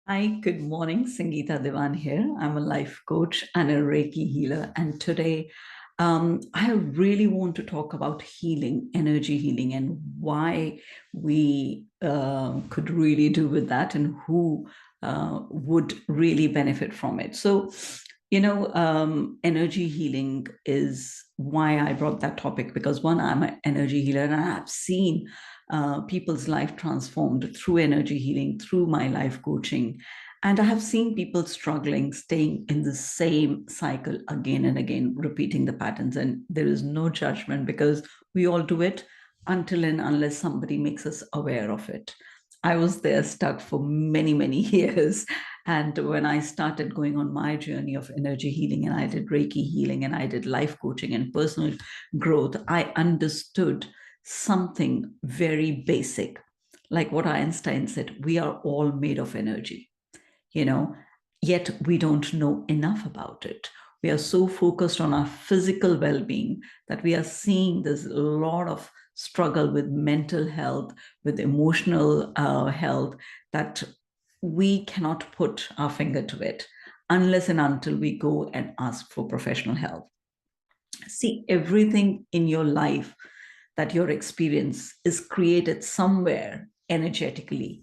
Hi, good morning. Sangeeta Dewan here. I'm a life coach and a Reiki healer. And today, I really want to talk about healing, energy healing, and why we could really do with that and who would really benefit from it. So, energy healing is why I brought that topic because one, I'm an energy healer and I've seen people's life transformed through energy healing, through my life coaching. And I have seen people struggling, staying in the same cycle again and again, repeating the patterns. And there is no judgment because we all do it until and unless somebody makes us aware of it. I was there stuck for many, many years. And when I started going on my journey of energy healing, and I did Reiki healing, and I did life coaching and personal growth, I understood something very basic, like what Einstein said, we are all made of energy, you know, yet we don't know enough about it. We are so focused on our physical well being that we are seeing there's a lot of struggle with mental health, with emotional health, that we cannot put our finger to it unless and until we go and ask for professional help. See, everything in your life that your experience is created somewhere energetically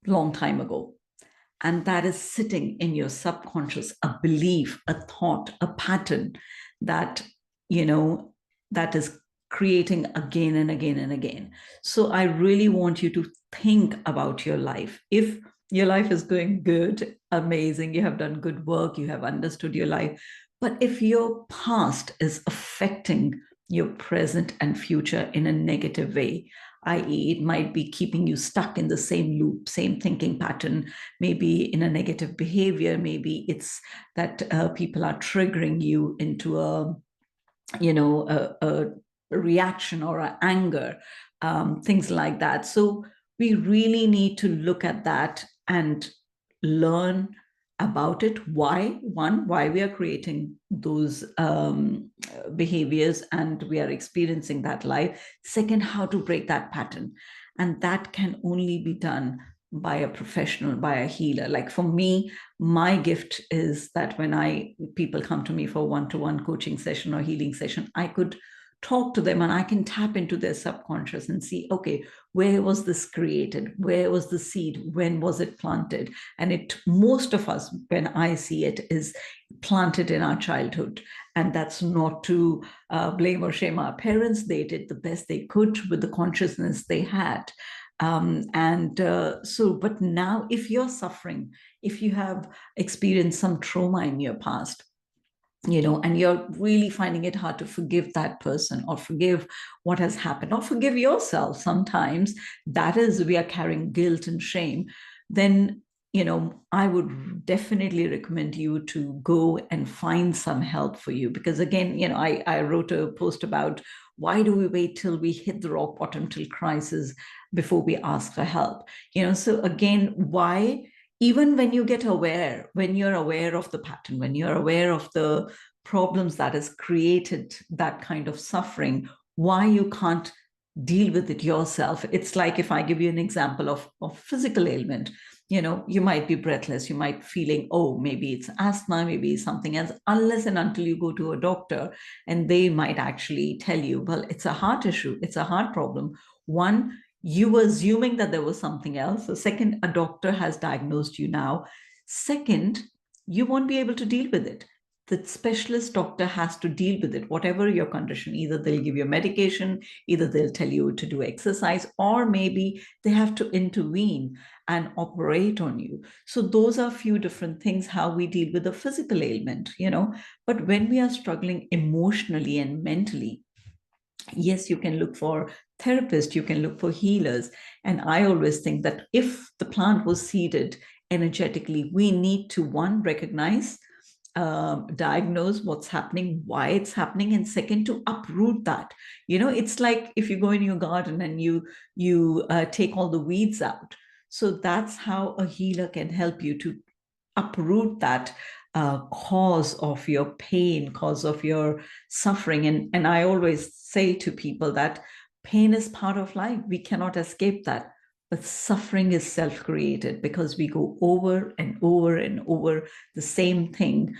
long time ago, and that is sitting in your subconscious, a belief, a thought, a pattern that you know that is creating again and again and again. So I really want you to think about your life. If your life is going good, amazing, you have done good work, you have understood your life, but if your past is affecting your present and future in a negative way, i.e., it might be keeping you stuck in the same loop, same thinking pattern, maybe in a negative behavior, maybe it's that people are triggering you into a reaction or an anger, things like that. So we really need to look at that and learn about it. Why we are creating those behaviors and we are experiencing that life. Second, how to break that pattern. And that can only be done by a professional, by a healer. Like for me, my gift is that when people come to me for one-to-one coaching session or healing session, I could talk to them and I can tap into their subconscious and see, okay, where was this created? Where was the seed? When was it planted? And it, most of us, when I see it, is planted in our childhood. And that's not to blame or shame our parents. They did the best they could with the consciousness they had. But now, if you're suffering, if you have experienced some trauma in your past, and you're really finding it hard to forgive that person or forgive what has happened or forgive yourself sometimes, that is, we are carrying guilt and shame, then, I would definitely recommend you to go and find some help for you. Because again, I wrote a post about why do we wait till we hit the rock bottom, till crisis, before we ask for help? So again, why? Even when you get aware, when you're aware of the pattern, when you're aware of the problems that has created that kind of suffering, why you can't deal with it yourself. It's like, if I give you an example of physical ailment, you might be breathless, you might feeling, oh, maybe it's asthma, maybe it's something else, unless and until you go to a doctor and they might actually tell you, well, it's a heart issue, it's a heart problem. One, you were assuming that there was something else. So second, a doctor has diagnosed you now. Second, you won't be able to deal with it. The specialist doctor has to deal with it, whatever your condition. Either they'll give you medication, either they'll tell you to do exercise, or maybe they have to intervene and operate on you. So those are a few different things how we deal with a physical ailment. But when we are struggling emotionally and mentally, yes, you can look for therapists, you can look for healers. And I always think that if the plant was seeded energetically, we need to, one, recognize, diagnose what's happening, why it's happening, and second, to uproot that. It's like if you go in your garden and you take all the weeds out. So that's how a healer can help you to uproot that cause of your pain, cause of your suffering. And I always say to people that pain is part of life. We cannot escape that. but suffering is self-created because we go over and over and over the same thing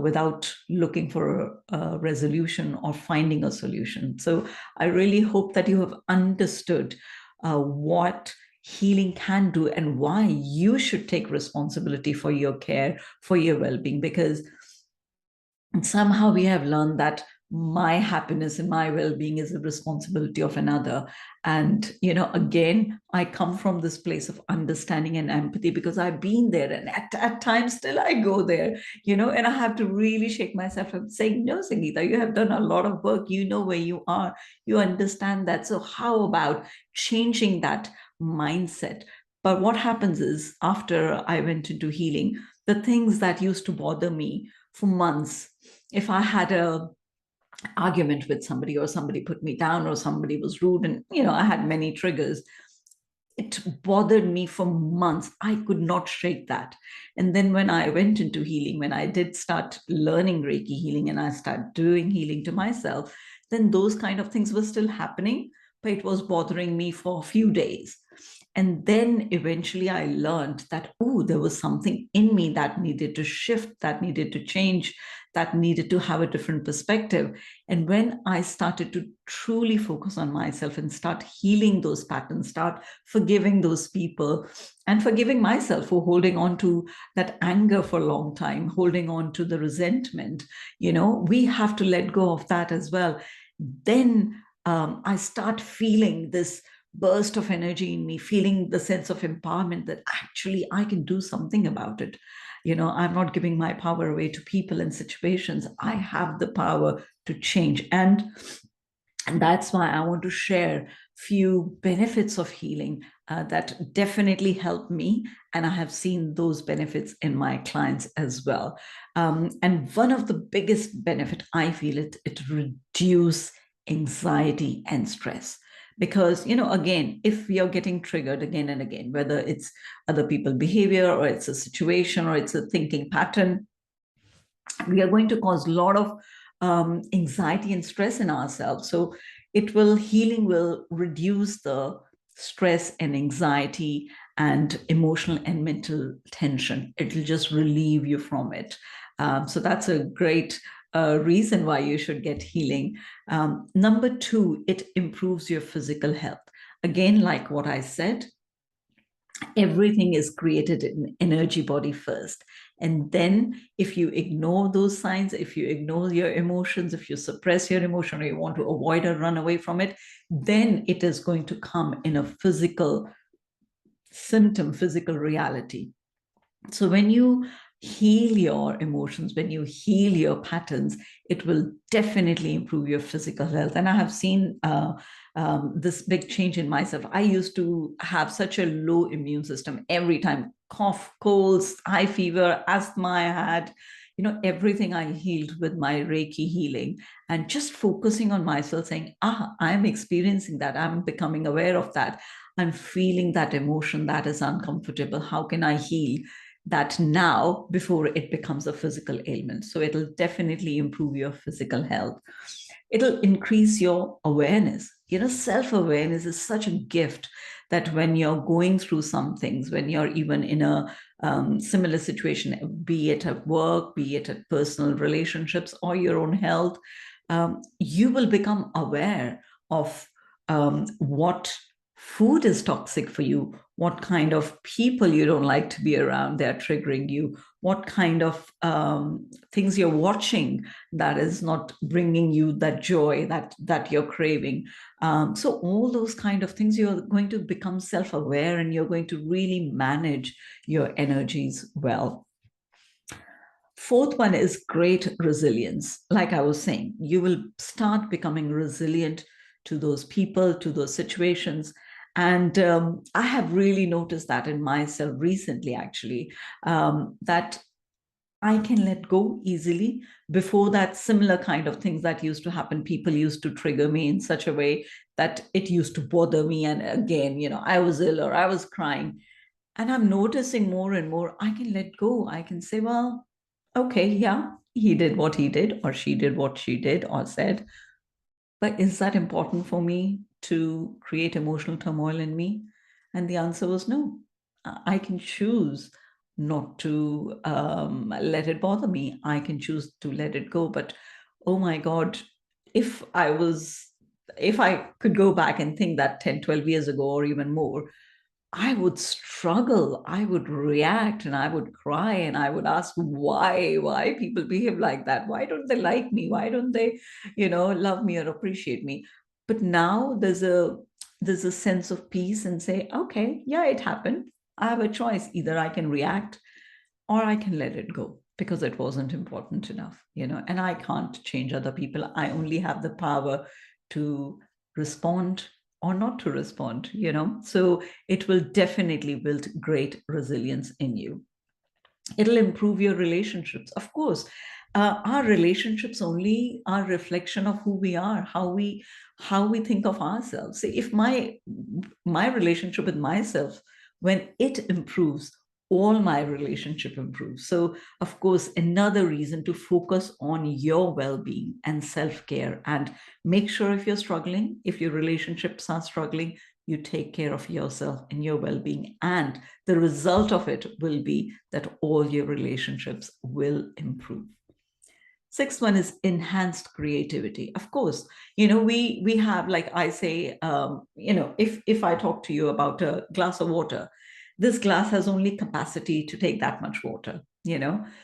without looking for a resolution or finding a solution. So I really hope that you have understood what healing can do and why you should take responsibility for your care, for your well-being, because somehow we have learned that my happiness and my well-being is the responsibility of another. And again, I come from this place of understanding and empathy because I've been there, and at times still I go there, and I have to really shake myself up saying, no, Sangeeta, you have done a lot of work, you know where you are, you understand that, so how about changing that mindset? But what happens is, after I went into healing, the things that used to bother me for months, if I had a argument with somebody, or somebody put me down, or somebody was rude, and I had many triggers, it bothered me for months. I could not shake that. And then when I went into healing, when I did start learning Reiki healing and I started doing healing to myself, then those kind of things were still happening, but it was bothering me for a few days. And then eventually I learned that, oh, there was something in me that needed to shift, that needed to change, that needed to have a different perspective. And when I started to truly focus on myself and start healing those patterns, start forgiving those people, and forgiving myself for holding on to that anger for a long time, holding on to the resentment, we have to let go of that as well. Then I start feeling this burst of energy in me, feeling the sense of empowerment that actually I can do something about it. I'm not giving my power away to people and situations. I have the power to change. And that's why I want to share few benefits of healing that definitely help me, and I have seen those benefits in my clients as well. And one of the biggest benefit I feel, it reduce anxiety and stress, because again, if you're getting triggered again and again, whether it's other people behavior, or it's a situation, or it's a thinking pattern, we are going to cause a lot of anxiety and stress in ourselves. So healing will reduce the stress and anxiety and emotional and mental tension. It'll just relieve you from it. So that's a great reason why you should get healing. Number two, it improves your physical health. Again, like what I said, everything is created in energy body first. And then if you ignore those signs, if you ignore your emotions, if you suppress your emotion, or you want to avoid or run away from it, then it is going to come in a physical symptom, physical reality. So when you heal your emotions, when you heal your patterns, it will definitely improve your physical health. And I have seen this big change in myself. I used to have such a low immune system every time, cough, colds, high fever, asthma I had. Everything I healed with my Reiki healing, and just focusing on myself, saying, I'm experiencing that. I'm becoming aware of that. I'm feeling that emotion that is uncomfortable. How can I heal that now before it becomes a physical ailment? So it'll definitely improve your physical health. It'll increase your awareness. Self-awareness is such a gift, that when you're going through some things, when you're even in a similar situation, be it at work, be it at personal relationships, or your own health, you will become aware of what food is toxic for you, what kind of people you don't like to be around, they're triggering you, what kind of things you're watching that is not bringing you that joy that you're craving. So all those kind of things, you're going to become self-aware, and you're going to really manage your energies well. Fourth one is great resilience. Like I was saying, you will start becoming resilient to those people, to those situations. And I have really noticed that in myself recently, actually, that I can let go easily. Before that, similar kind of things that used to happen, people used to trigger me in such a way that it used to bother me. And again, I was ill or I was crying. And I'm noticing more and more, I can let go. I can say, well, okay, yeah, he did what he did, or she did what she did or said. But is that important for me to create emotional turmoil in me? And the answer was no. I can choose not to let it bother me. I can choose to let it go. But oh my God, if I was, if I could go back and think that 10, 12 years ago or even more, I would struggle. I would react and I would cry and I would ask why people behave like that. Why don't they like me? Why don't they, love me or appreciate me? But now there's a sense of peace and say, okay, yeah, it happened. I have a choice. Either I can react or I can let it go because it wasn't important enough, and I can't change other people. I only have the power to respond or not to respond. So it will definitely build great resilience in you. It'll improve your relationships, of course. Our relationships only are reflection of who we are, how we think of ourselves. See, if my relationship with myself, when it improves, all my relationship improves. So of course, another reason to focus on your well-being and self-care, and make sure, if you're struggling, if your relationships are struggling, you take care of yourself and your well-being, and the result of it will be that all your relationships will improve. Sixth one is enhanced creativity. Of course, we have, like I say, if I talk to you about a glass of water, this glass has only capacity to take that much water.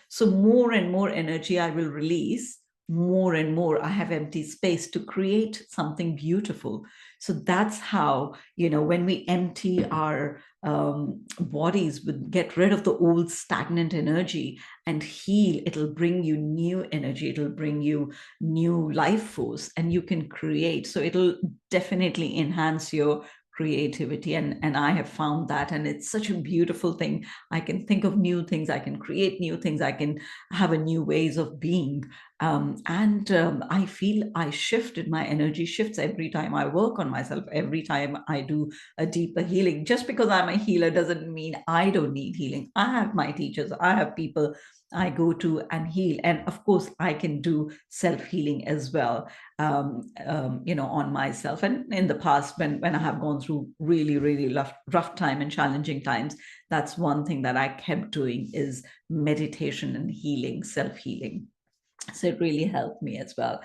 So more and more energy I will release, more and more I have empty space to create something beautiful. So that's how, when we empty our bodies, with get rid of the old stagnant energy and heal, it'll bring you new energy, it'll bring you new life force, and you can create. So it'll definitely enhance your creativity, and I have found that, and it's such a beautiful thing. I can think of new things, I can create new things, I can have a new ways of being. And I feel I shifted, my energy shifts every time I work on myself, every time I do a deeper healing. Just because I'm a healer doesn't mean I don't need healing. I have my teachers, I have people I go to and heal. And of course, I can do self-healing as well, on myself. And in the past, when I have gone through really, really rough time and challenging times, that's one thing that I kept doing, is meditation and healing, self-healing. So it really helped me as well.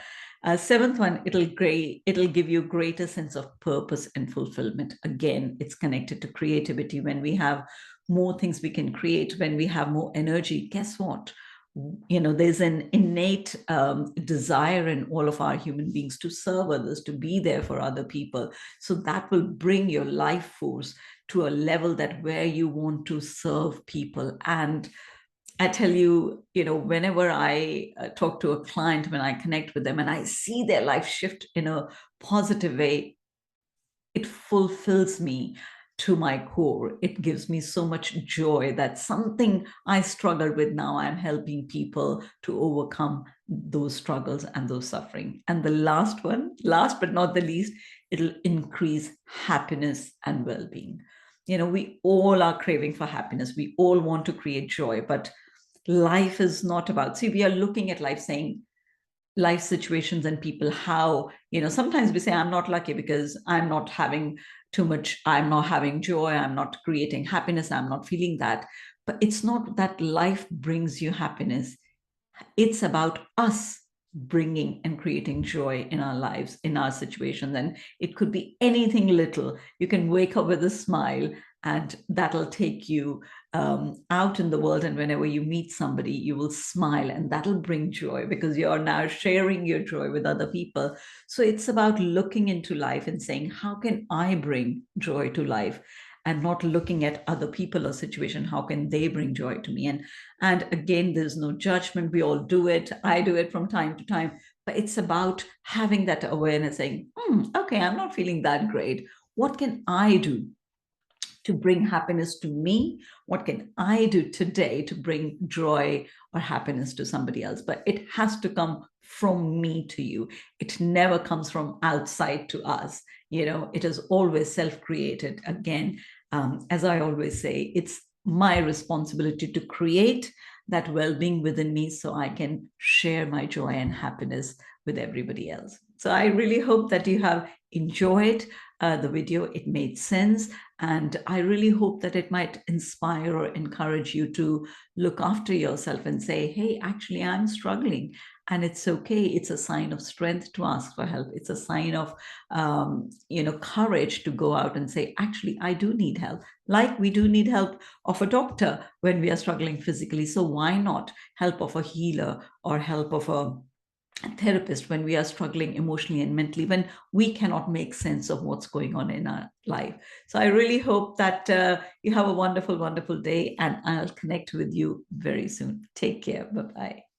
Seventh one, it'll give you greater sense of purpose and fulfillment. Again, it's connected to creativity. When we have more things we can create, when we have more energy, guess what? There's an innate desire in all of our human beings to serve others, to be there for other people. So that will bring your life force to a level that where you want to serve people. And I tell you, whenever I talk to a client, when I connect with them and I see their life shift in a positive way, it fulfills me to my core. It gives me so much joy that something I struggled with, now I'm helping people to overcome those struggles and those suffering. And the last one, last but not the least, it'll increase happiness and well-being. We all are craving for happiness. We all want to create joy, but life is not about, see, we are looking at life saying, life situations and people, how, sometimes we say, I'm not lucky because I'm not having too much, I'm not having joy, I'm not creating happiness, I'm not feeling that. But it's not that life brings you happiness, it's about us bringing and creating joy in our lives, in our situations. And it could be anything little. You can wake up with a smile, and that'll take you out in the world. And whenever you meet somebody, you will smile, and that'll bring joy because you're now sharing your joy with other people. So it's about looking into life and saying, how can I bring joy to life? And not looking at other people or situation, how can they bring joy to me? And again, there's no judgment. We all do it. I do it from time to time. But it's about having that awareness, saying, okay, I'm not feeling that great. What can I do to bring happiness to me? What can I do today to bring joy or happiness to somebody else? But it has to come from me to you. It never comes from outside to us. It is always self-created. Again, as I always say, it's my responsibility to create that well-being within me so I can share my joy and happiness with everybody else. So I really hope that you have enjoyed the video. It made sense. And I really hope that it might inspire or encourage you to look after yourself and say, hey, actually, I'm struggling. And it's okay. It's a sign of strength to ask for help. It's a sign of, courage to go out and say, actually, I do need help. Like we do need help of a doctor when we are struggling physically. So why not help of a healer or help of a therapist when we are struggling emotionally and mentally, when we cannot make sense of what's going on in our life? So I really hope that you have a wonderful, wonderful day, and I'll connect with you very soon. Take care. Bye bye.